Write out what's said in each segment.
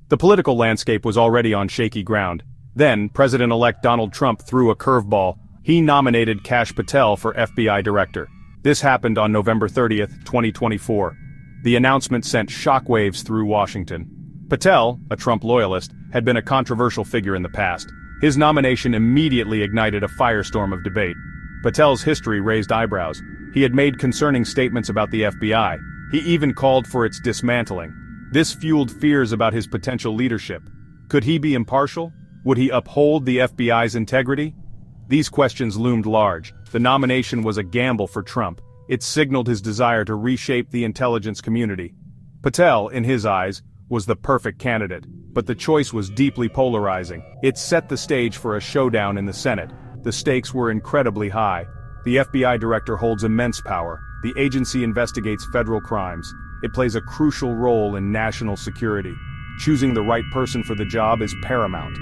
The political landscape was already on shaky ground. Then, President-elect Donald Trump threw a curveball. He nominated Kash Patel for FBI director. This happened on November 30, 2024. The announcement sent shockwaves through Washington. Patel, a Trump loyalist, had been a controversial figure in the past. His nomination immediately ignited a firestorm of debate. Patel's history raised eyebrows. He had made concerning statements about the FBI. He even called for its dismantling. This fueled fears about his potential leadership. Could he be impartial? Would he uphold the FBI's integrity? These questions loomed large. The nomination was a gamble for Trump. It signaled his desire to reshape the intelligence community. Patel, in his eyes, was the perfect candidate, but the choice was deeply polarizing. It set the stage for a showdown in the Senate. The stakes were incredibly high. The FBI director holds immense power. The agency investigates federal crimes. It plays a crucial role in national security. Choosing the right person for the job is paramount.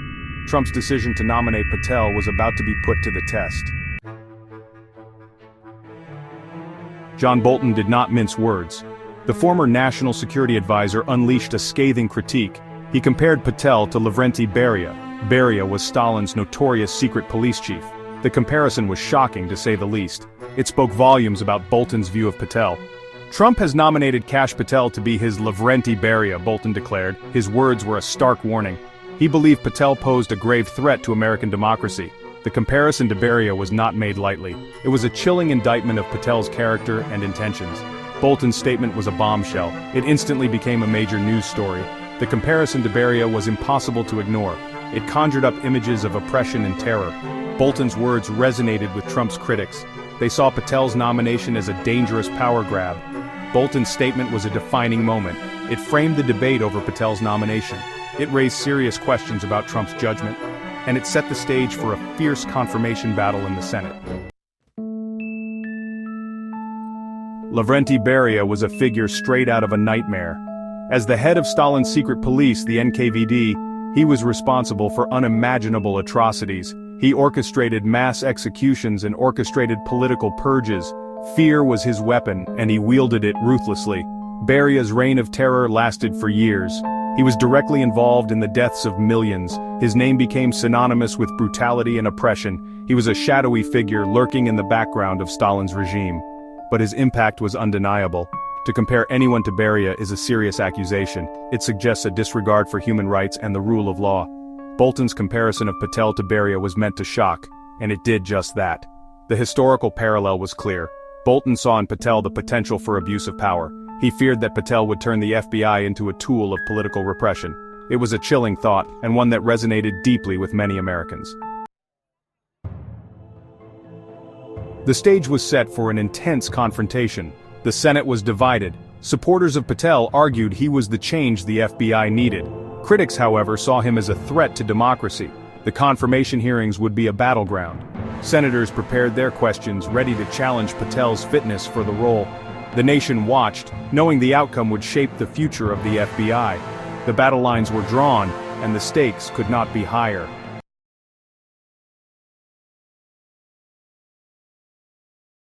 Trump's decision to nominate Patel was about to be put to the test. John Bolton did not mince words. The former national security advisor unleashed a scathing critique. He compared Patel to Lavrentiy Beria. Beria was Stalin's notorious secret police chief. The comparison was shocking, to say the least. It spoke volumes about Bolton's view of Patel. Trump has nominated Kash Patel to be his Lavrentiy Beria, Bolton declared. His words were a stark warning. He believed Patel posed a grave threat to American democracy. The comparison to Beria was not made lightly. It was a chilling indictment of Patel's character and intentions. Bolton's statement was a bombshell. It instantly became a major news story. The comparison to Beria was impossible to ignore. It conjured up images of oppression and terror. Bolton's words resonated with Trump's critics. They saw Patel's nomination as a dangerous power grab. Bolton's statement was a defining moment. It framed the debate over Patel's nomination. It raised serious questions about Trump's judgment, and it set the stage for a fierce confirmation battle in the Senate. Lavrentiy Beria was a figure straight out of a nightmare. As the head of Stalin's secret police, the NKVD, he was responsible for unimaginable atrocities. He orchestrated mass executions and orchestrated political purges. Fear was his weapon, and he wielded it ruthlessly. Beria's reign of terror lasted for years. He was directly involved in the deaths of millions. His name became synonymous with brutality and oppression. He was a shadowy figure lurking in the background of Stalin's regime. But his impact was undeniable. To compare anyone to Beria is a serious accusation. It suggests a disregard for human rights and the rule of law. Bolton's comparison of Patel to Beria was meant to shock, and it did just that. The historical parallel was clear. Bolton saw in Patel the potential for abuse of power. He feared that Patel would turn the FBI into a tool of political repression. It was a chilling thought, and one that resonated deeply with many Americans. The stage was set for an intense confrontation. The Senate was divided. Supporters of Patel argued he was the change the FBI needed. Critics, however, saw him as a threat to democracy. The confirmation hearings would be a battleground. Senators prepared their questions, ready to challenge Patel's fitness for the role. The nation watched, knowing the outcome would shape the future of the FBI. The battle lines were drawn, and the stakes could not be higher.